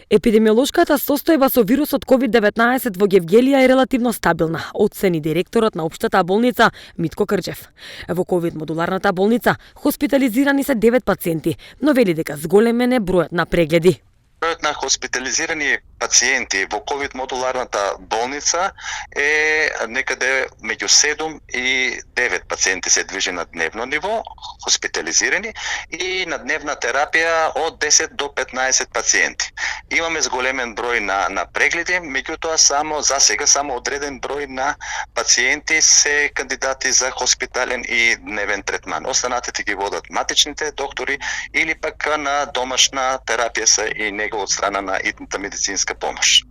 Епидемиолошката состојба со вирусот COVID-19 во Гевгелија е релативно стабилна, оцени директорот на општата болница Митко Крџев. Во ковид модуларната болница хоспитализирани се 9 пациенти, но вели дека зголемен е бројот на прегледи. Бројот на хоспитализирани пациенти во ковид модуларната болница е некаде меѓу 7 и 9 пациенти се движи на дневно ниво, хоспитализирани, и на дневна терапија од 10 до 15 пациенти. Имаме зголемен број на прегледи, меѓутоа за сега само одреден број на пациенти се кандидати за хоспитален и дневен третман. Останатите ги водат матичните доктори или пак на домашна терапија се и него од страна на итната медицинска помош.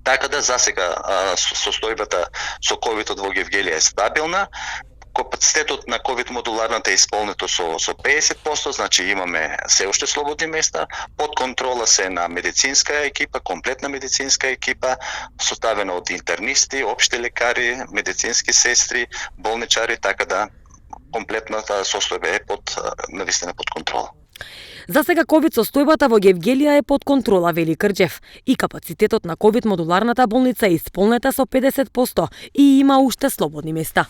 Така да за сега состојбата со ковидот во Гевгелија е стабилна. Капацитетот на ковид модуларната е исполнето со 50%, значи имаме се уште слободни места, под контрола се на медицинска екипа, комплетна медицинска екипа, составена од интернисти, општи лекари, медицински сестри, болничари, така да комплетната состојба е навистина под контрола. За сега ковид состојбата во Гевгелија е под контрола, вели Крџев, и капацитетот на ковид модуларната болница е исполнета со 50% и има уште слободни места.